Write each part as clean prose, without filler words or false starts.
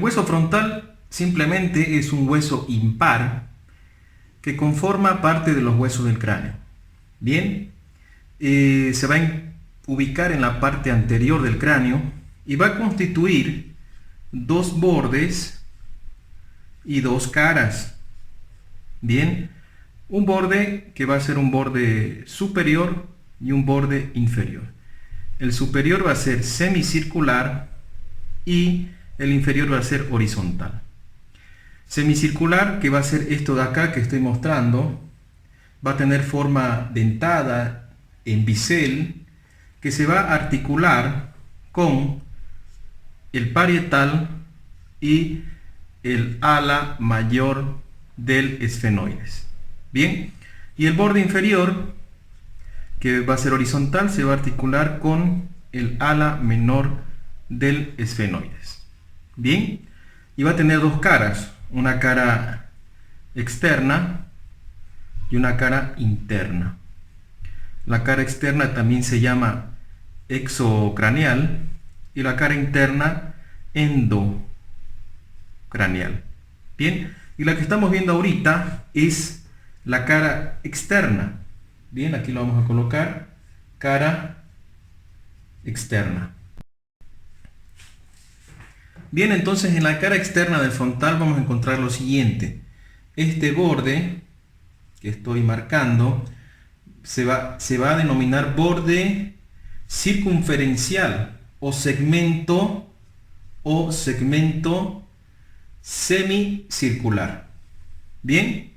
hueso frontal simplemente es un hueso impar que conforma parte de los huesos del cráneo. Bien, se va a ubicar en la parte anterior del cráneo y va a constituir dos bordes y dos caras. Bien, un borde que va a ser un borde superior y un borde inferior. El superior va a ser semicircular y el inferior va a ser horizontal. Semicircular, que va a ser esto de acá que estoy mostrando, va a tener forma dentada en bisel, que se va a articular con el parietal y el ala mayor del esfenoides. Bien, y el borde inferior, que va a ser horizontal, se va a articular con el ala menor del esfenoides. Bien, y va a tener dos caras, una cara externa y una cara interna. La cara externa también se llama exocraneal y la cara interna endocraneal. Bien, y la que estamos viendo ahorita es la cara externa. Bien, aquí lo vamos a colocar, cara externa. Bien, entonces en la cara externa del frontal vamos a encontrar lo siguiente. Este borde que estoy marcando se va a denominar borde circunferencial o segmento semicircular. Bien,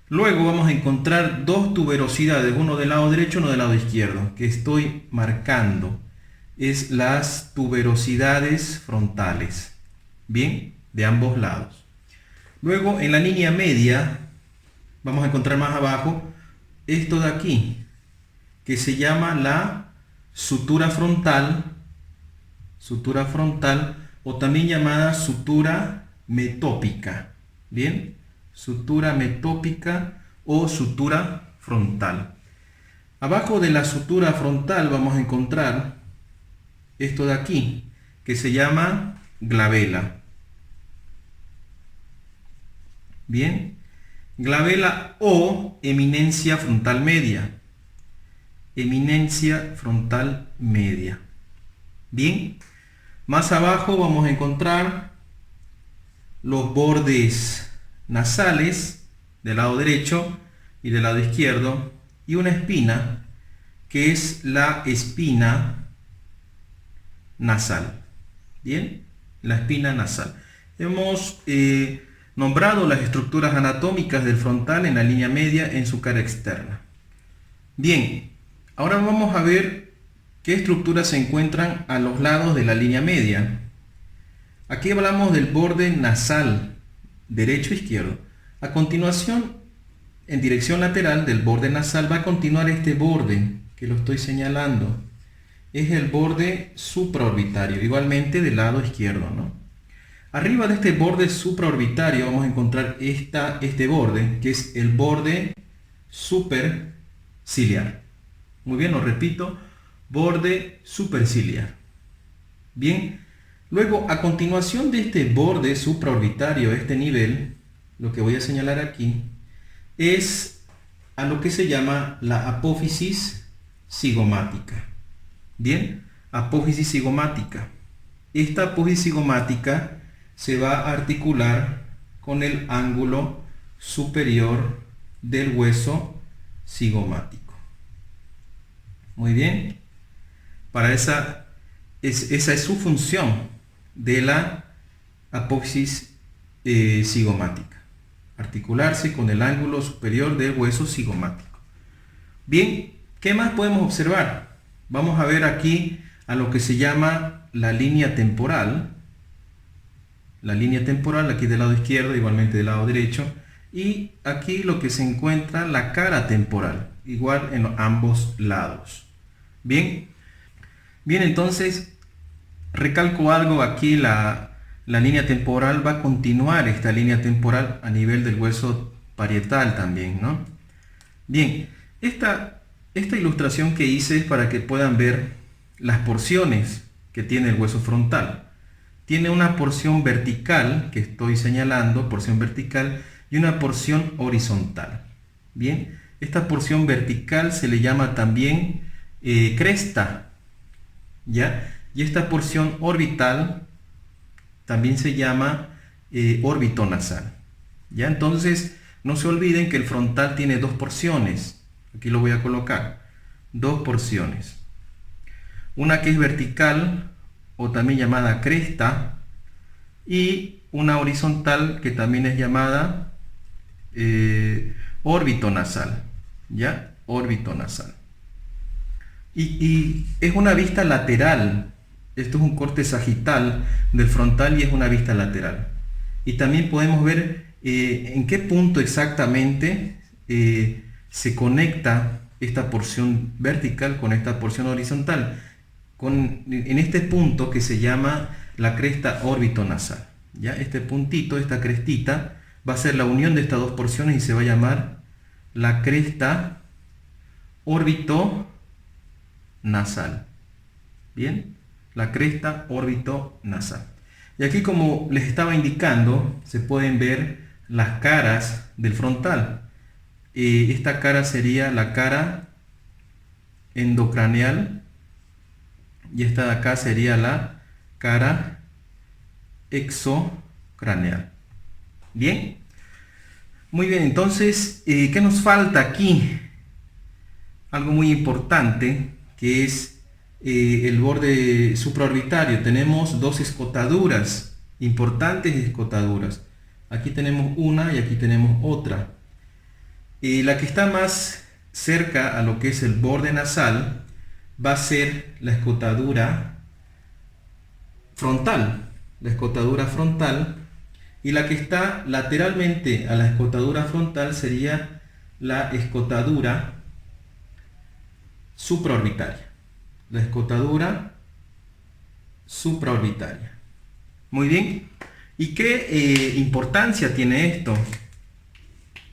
luego vamos a encontrar dos tuberosidades, uno del lado derecho y uno del lado izquierdo, que estoy marcando. Es las tuberosidades frontales, bien, de ambos lados. Luego en la línea media vamos a encontrar más abajo esto de aquí, que se llama la sutura frontal o también llamada sutura metópica. Bien, sutura metópica o sutura frontal. Abajo de la sutura frontal vamos a encontrar esto de aquí, que se llama glabela. Bien, glabela o eminencia frontal media. Eminencia frontal media. Bien, más abajo vamos a encontrar los bordes nasales del lado derecho y del lado izquierdo y una espina que es la espina nasal. Bien, la espina nasal. Hemos nombrado las estructuras anatómicas del frontal en la línea media en su cara externa. Bien, ahora vamos a ver qué estructuras se encuentran a los lados de la línea media. Aquí hablamos del borde nasal derecho e izquierdo. A continuación, en dirección lateral del borde nasal va a continuar este borde que lo estoy señalando. Es el borde supraorbitario, igualmente del lado izquierdo, ¿no? Arriba de este borde supraorbitario vamos a encontrar este borde, que es el borde superciliar. Muy bien, lo repito, borde superciliar. Bien, luego a continuación de este borde supraorbitario, este nivel, lo que voy a señalar aquí, es a lo que se llama la apófisis cigomática. Bien, apófisis cigomática. Esta apófisis cigomática se va a articular con el ángulo superior del hueso cigomático. Muy bien, para esa es su función de la apófisis cigomática, articularse con el ángulo superior del hueso cigomático. Bien, ¿qué más podemos observar? Vamos a ver aquí a lo que se llama la línea temporal. La línea temporal aquí del lado izquierdo, igualmente del lado derecho. Y aquí lo que se encuentra la cara temporal, igual en ambos lados. Bien, entonces recalco algo aquí, la línea temporal va a continuar esta línea temporal a nivel del hueso parietal también, ¿no? Bien, esta ilustración que hice es para que puedan ver las porciones que tiene el hueso frontal. tiene una porción vertical, que estoy señalando, porción vertical, y una porción horizontal. Bien, esta porción vertical se le llama también cresta, ¿ya? Y esta porción orbital también se llama órbito nasal, ¿ya? Entonces, no se olviden que el frontal tiene dos porciones. Aquí lo voy a colocar. Dos porciones. Una que es vertical, o también llamada cresta, y una horizontal que también es llamada órbito nasal, ¿ya? Órbito nasal. Y es una vista lateral. Esto es un corte sagital del frontal y es una vista lateral. Y también podemos ver en qué punto exactamente se conecta esta porción vertical con esta porción horizontal. En este punto que se llama la cresta órbito nasal. ¿Ya? Este puntito, esta crestita, va a ser la unión de estas dos porciones y se va a llamar la cresta órbito nasal. Bien, la cresta órbito nasal. Y aquí, como les estaba indicando, se pueden ver las caras del frontal. Esta cara sería la cara endocraneal y esta de acá sería la cara exocraneal. Bien, muy bien. Entonces, ¿qué nos falta aquí? Algo muy importante, que es el borde supraorbitario. Tenemos dos escotaduras, importantes escotaduras. Aquí tenemos una y aquí tenemos otra. La que está más cerca a lo que es el borde nasal va a ser la escotadura frontal. La escotadura frontal. Y la que está lateralmente a la escotadura frontal sería la escotadura supraorbitaria. La escotadura supraorbitaria. Muy bien. ¿Y qué importancia tiene esto?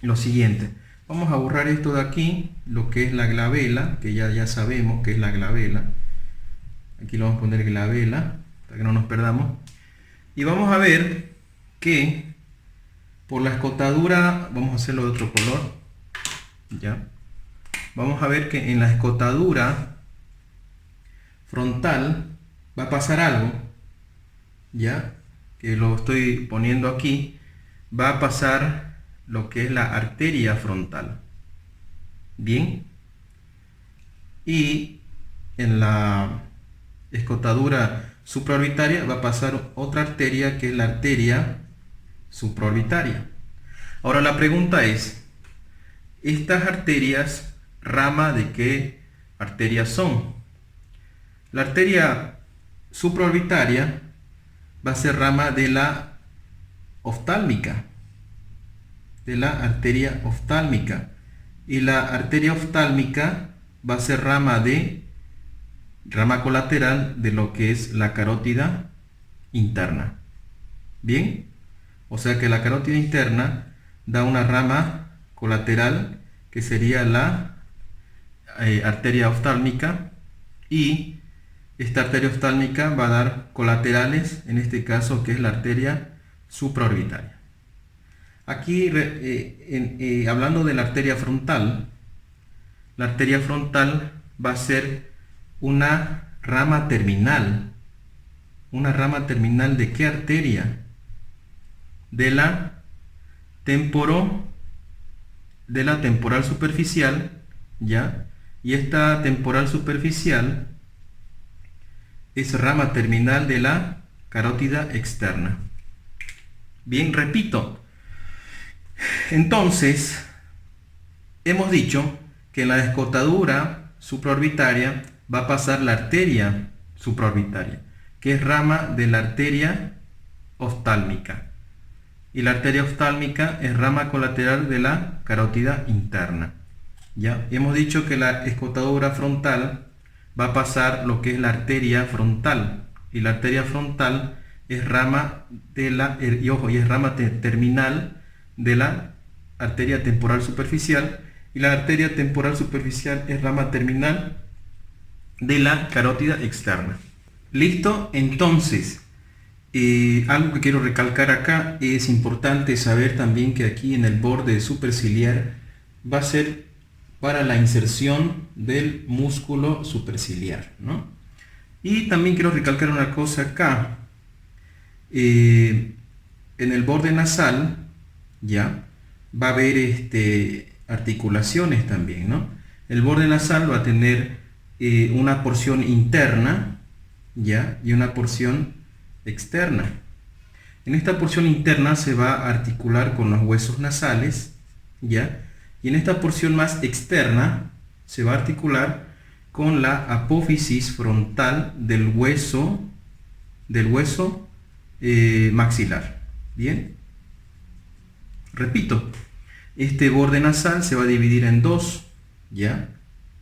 Lo siguiente. Vamos a borrar esto de aquí, lo que es la glabela, que ya sabemos que es la glabela. Aquí lo vamos a poner glabela, para que no nos perdamos. Y vamos a ver que por la escotadura, vamos a hacerlo de otro color. ¿Ya? Vamos a ver que en la escotadura frontal va a pasar algo, ya que lo estoy poniendo aquí. Va a pasar lo que es la arteria frontal. Bien, y en la escotadura supraorbitaria va a pasar otra arteria, que es la arteria supraorbitaria. Ahora la pregunta es, estas arterias, ¿rama de qué arterias son? La arteria supraorbitaria va a ser rama de la oftálmica, de la arteria oftálmica, y la arteria oftálmica va a ser rama colateral de lo que es la carótida interna. Bien, o sea que la carótida interna da una rama colateral que sería la arteria oftálmica, y esta arteria oftálmica va a dar colaterales, en este caso que es la arteria supraorbitaria. Aquí, hablando de la arteria frontal va a ser una rama terminal. ¿Una rama terminal de qué arteria? De la temporal superficial, ¿ya? Y esta temporal superficial es rama terminal de la carótida externa. Bien, repito. Entonces, hemos dicho que en la escotadura supraorbitaria va a pasar la arteria supraorbitaria, que es rama de la arteria oftálmica. Y la arteria oftálmica es rama colateral de la carótida interna. Ya hemos dicho que la escotadura frontal va a pasar lo que es la arteria frontal. Y la arteria frontal es rama de la, y es rama terminal de la arteria temporal superficial, y la arteria temporal superficial es rama terminal de la carótida externa. ¿Listo? Entonces, Algo que quiero recalcar acá, es importante saber también que aquí en el borde superciliar va a ser para la inserción del músculo superciliar, ¿no? Y también quiero recalcar una cosa acá. En el borde nasal, ya, va a haber articulaciones también, ¿no? El borde nasal va a tener una porción interna, ya, y una porción externa. En esta porción interna se va a articular con los huesos nasales, ya, y en esta porción más externa se va a articular con la apófisis frontal del hueso maxilar. Bien, repito, este borde nasal se va a dividir en dos, ya,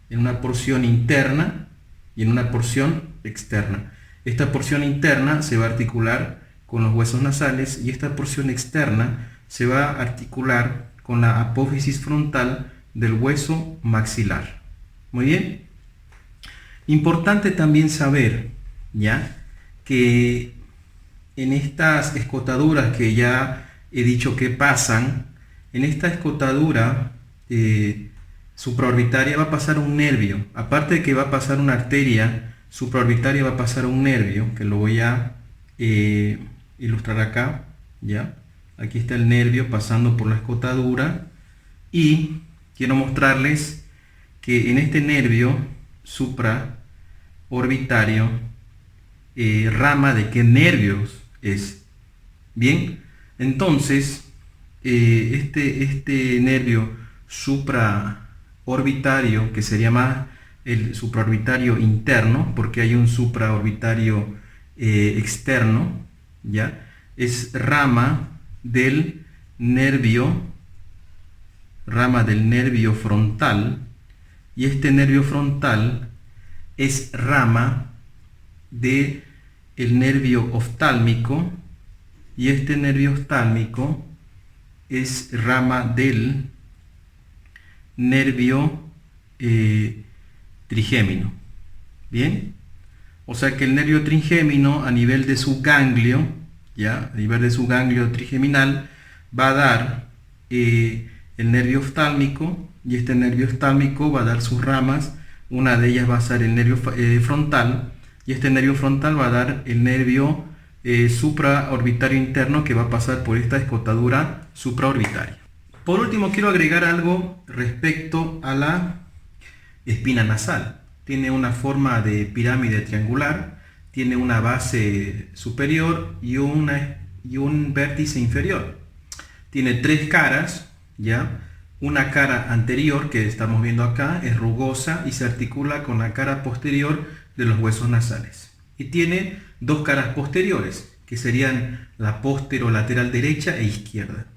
en una porción interna y en una porción externa. Esta porción interna se va a articular con los huesos nasales y esta porción externa se va a articular con la apófisis frontal del hueso maxilar. Muy bien. Importante también saber, ya, que en estas escotaduras que ya he dicho que pasan, en esta escotadura supraorbitaria va a pasar un nervio. Aparte de que va a pasar una arteria supraorbitaria, va a pasar un nervio, que lo voy a ilustrar acá, ¿ya? Aquí está el nervio pasando por la escotadura y quiero mostrarles que en este nervio supraorbitario, rama de qué nervios es. Bien, entonces este nervio supraorbitario, que sería más el supraorbitario interno, porque hay un supraorbitario externo, ya, es rama del nervio frontal, y este nervio frontal es rama de el nervio oftálmico, y este nervio oftálmico es rama del nervio trigémino. Bien, o sea que el nervio trigémino, a nivel de su ganglio, ya, a nivel de su ganglio trigeminal, va a dar el nervio oftálmico, y este nervio oftálmico va a dar sus ramas. Una de ellas va a ser el nervio frontal, y este nervio frontal va a dar el nervio supraorbitario interno, que va a pasar por esta escotadura supraorbitaria. Por último, quiero agregar algo respecto a la espina nasal. Tiene una forma de pirámide triangular, tiene una base superior y un vértice inferior. Tiene tres caras, ¿ya? Una cara anterior, que estamos viendo acá, es rugosa y se articula con la cara posterior de los huesos nasales. Y tiene dos caras posteriores, que serían la posterolateral derecha e izquierda.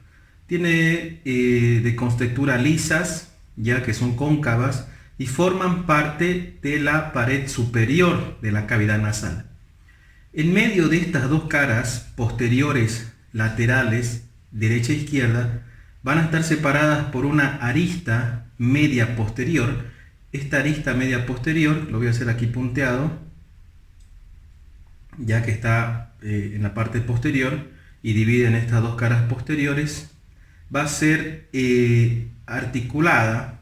Tiene de contextura lisas, ya que son cóncavas, y forman parte de la pared superior de la cavidad nasal. En medio de estas dos caras posteriores laterales, derecha e izquierda, van a estar separadas por una arista media posterior. Esta arista media posterior, lo voy a hacer aquí punteado, ya que está en la parte posterior y divide en estas dos caras posteriores, va a ser articulada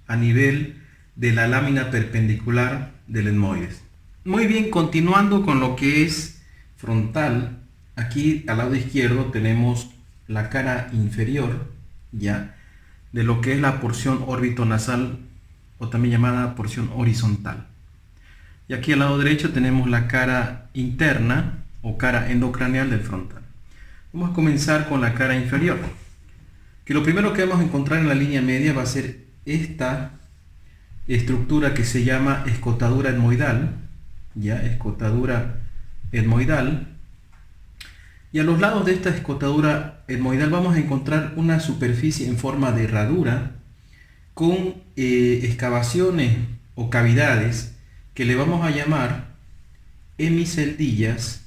a nivel de la lámina perpendicular del etmoides. Muy bien, continuando con lo que es frontal, aquí al lado izquierdo tenemos la cara inferior, ya, de lo que es la porción orbitonasal, o también llamada porción horizontal. Y aquí al lado derecho tenemos la cara interna o cara endocraneal del frontal. Vamos a comenzar con la cara inferior, que lo primero que vamos a encontrar en la línea media va a ser esta estructura que se llama escotadura etmoidal, ya, escotadura etmoidal. Y a los lados de esta escotadura etmoidal vamos a encontrar una superficie en forma de herradura con excavaciones o cavidades que le vamos a llamar hemiceldillas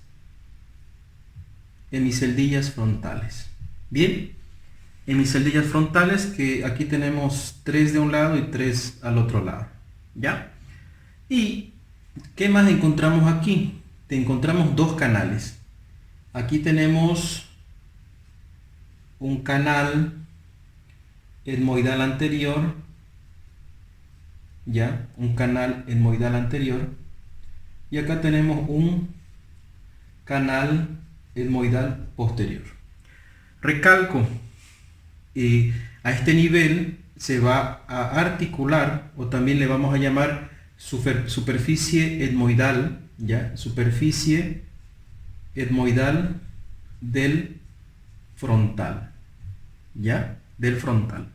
frontales. Bien, hemiceldillas frontales, que aquí tenemos 3 de un lado y 3 al otro lado, ¿ya? ¿Y qué más encontramos aquí? Encontramos dos canales. aquí tenemos un canal etmoidal anterior, ya, un canal etmoidal anterior, y acá tenemos un canal etmoidal posterior. Recalco, a este nivel se va a articular, o también le vamos a llamar superficie etmoidal, ya, superficie etmoidal del frontal, ya, del frontal,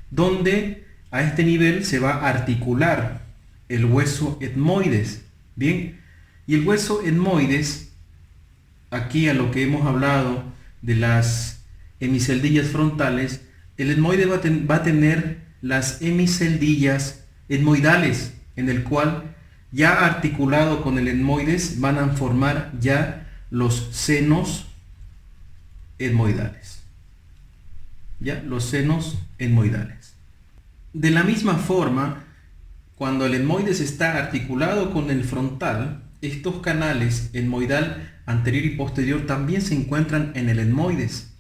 donde a este nivel se va a articular el hueso etmoides. Bien, y el hueso etmoides, aquí a lo que hemos hablado de las hemiceldillas frontales, el etmoide va a tener las hemiceldillas etmoidales, en el cual ya articulado con el etmoides van a formar ya los senos etmoidales. Ya, los senos etmoidales. De la misma forma, cuando el etmoides está articulado con el frontal, estos canales etmoidal anterior y posterior también se encuentran en el etmoides.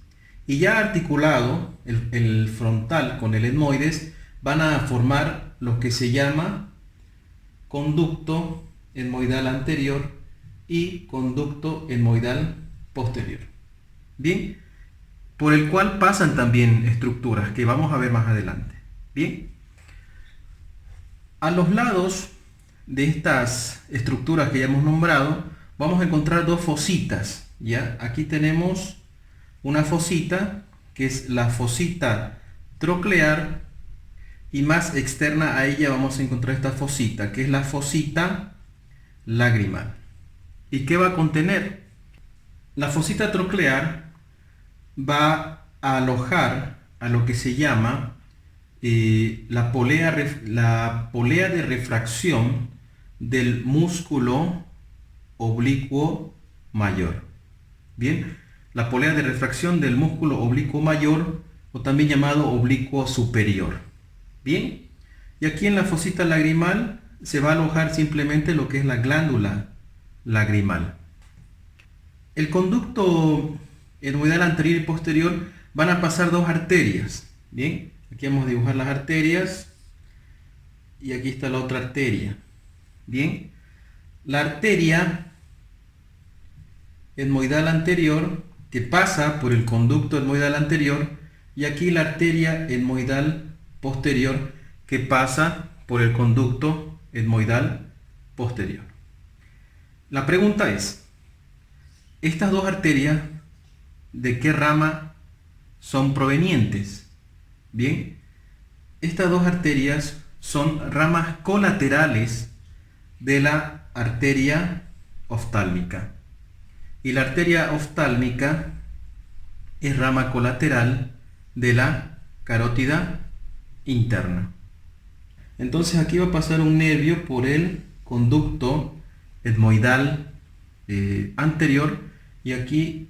Y ya articulado el frontal con el etmoides, van a formar lo que se llama conducto etmoidal anterior y conducto etmoidal posterior. Bien, por el cual pasan también estructuras que vamos a ver más adelante. Bien, a los lados de estas estructuras que ya hemos nombrado, vamos a encontrar dos fositas. ¿Ya? Aquí tenemos una fosita, que es la fosita troclear, y más externa a ella vamos a encontrar esta fosita, que es la fosita lagrimal. ¿Y qué va a contener? La fosita troclear va a alojar a lo que se llama la polea de refracción del músculo oblicuo mayor. Bien, la polea de refracción del músculo oblicuo mayor, o también llamado oblicuo superior. Bien, y aquí en la fosita lagrimal se va a alojar simplemente lo que es la glándula lagrimal. El conducto etmoidal anterior y posterior van a pasar dos arterias. Bien, aquí vamos a dibujar las arterias y aquí está la otra arteria. Bien, la arteria etmoidal anterior que pasa por el conducto etmoidal anterior, y aquí la arteria etmoidal posterior que pasa por el conducto etmoidal posterior. La pregunta es, ¿estas dos arterias de qué rama son provenientes? Bien, estas dos arterias son ramas colaterales de la arteria oftálmica. Y la arteria oftálmica es rama colateral de la carótida interna. Entonces aquí va a pasar un nervio por el conducto etmoidal anterior, y aquí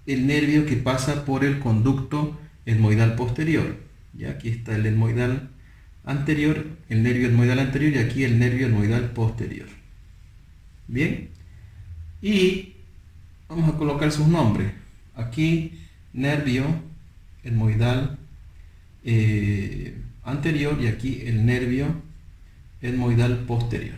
el nervio que pasa por el conducto etmoidal posterior. Y aquí está el etmoidal anterior, el nervio etmoidal anterior, y aquí el nervio etmoidal posterior. Bien, y vamos a colocar sus nombres. Aquí nervio etmoidal anterior, y aquí el nervio etmoidal posterior.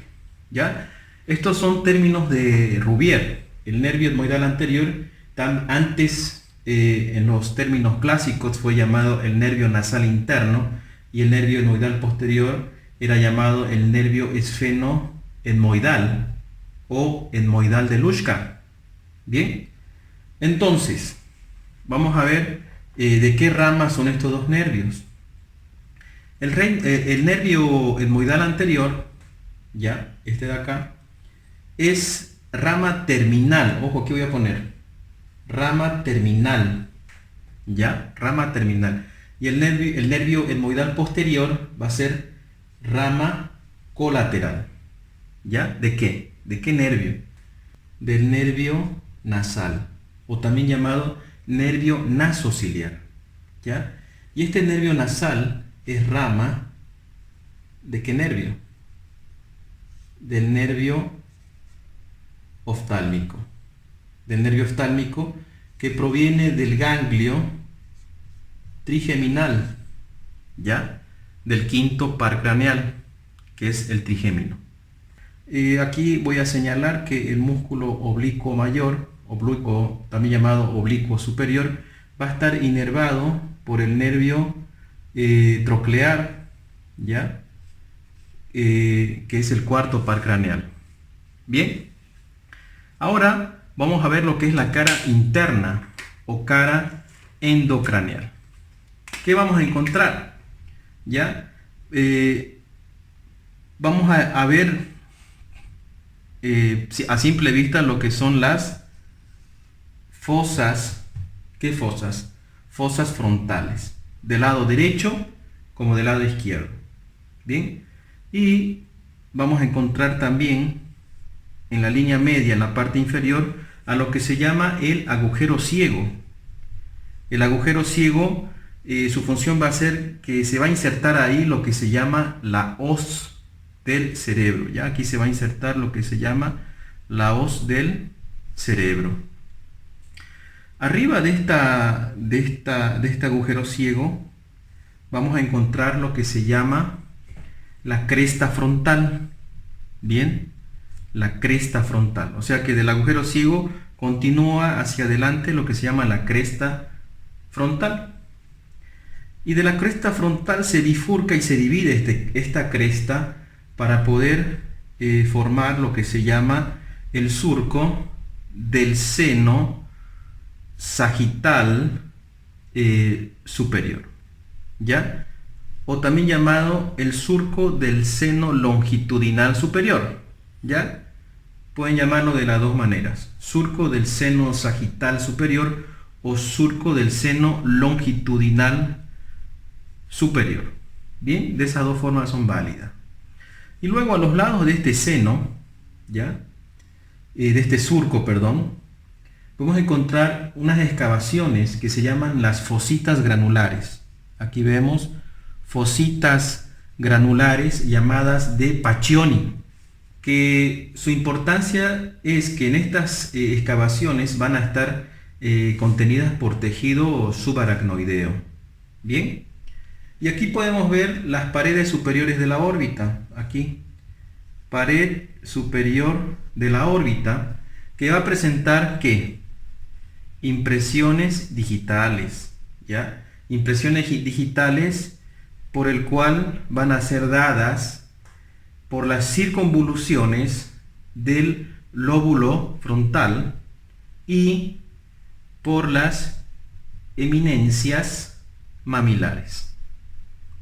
¿Ya? Estos son términos de Rouvier. El nervio etmoidal anterior, antes en los términos clásicos fue llamado el nervio nasal interno, y el nervio etmoidal posterior era llamado el nervio esfenoetmoidal o etmoidal de Luschka. Bien, entonces vamos a ver de qué rama son estos dos nervios. El nervio etmoidal anterior, ya, este de acá, es rama terminal. Ojo, aquí voy a poner rama terminal, ya, rama terminal. Y el nervio etmoidal posterior va a ser rama colateral. ¿Ya? ¿De qué? ¿De qué nervio? Del nervio nasal, o también llamado nervio nasociliar. ¿Ya? Y este nervio nasal es rama ¿de qué nervio? Del nervio oftálmico. Del nervio oftálmico que proviene del ganglio trigeminal, ¿ya? Del quinto par craneal, que es el trigémino. Aquí voy a señalar que el músculo oblicuo mayor, oblicuo, también llamado oblicuo superior, va a estar inervado por el nervio troclear, ¿ya? Que es el cuarto par craneal. Bien, ahora vamos a ver lo que es la cara interna o cara endocraneal. ¿Qué vamos a encontrar? ¿Ya? Vamos a ver a simple vista lo que son las fosas. ¿Qué fosas? Fosas frontales, del lado derecho como del lado izquierdo. Bien, y vamos a encontrar también en la línea media, en la parte inferior, a lo que se llama el agujero ciego. El agujero ciego, su función va a ser que se va a insertar ahí lo que se llama la hoz del cerebro. ¿Ya? Aquí se va a insertar lo que se llama la hoz del cerebro. Arriba de este agujero ciego vamos a encontrar lo que se llama la cresta frontal. Bien, la cresta frontal. O sea que del agujero ciego continúa hacia adelante lo que se llama la cresta frontal. Y de la cresta frontal se bifurca y se divide esta cresta para poder formar lo que se llama el surco del seno sagital superior, ¿ya? O también llamado el surco del seno longitudinal superior, ¿ya? Pueden llamarlo de las dos maneras: surco del seno sagital superior o surco del seno longitudinal superior. Bien, de esas dos formas son válidas. Y luego a los lados de este seno, ¿ya? De este surco, perdón, podemos encontrar unas excavaciones que se llaman las fositas granulares. Aquí vemos fositas granulares llamadas de Pacchioni, que su importancia es que en estas excavaciones van a estar contenidas por tejido subaracnoideo. Bien, y aquí podemos ver las paredes superiores de la órbita. Aquí, pared superior de la órbita, que va a presentar ¿qué? Impresiones digitales, ¿ya? Impresiones digitales por el cual van a ser dadas por las circunvoluciones del lóbulo frontal y por las eminencias mamilares.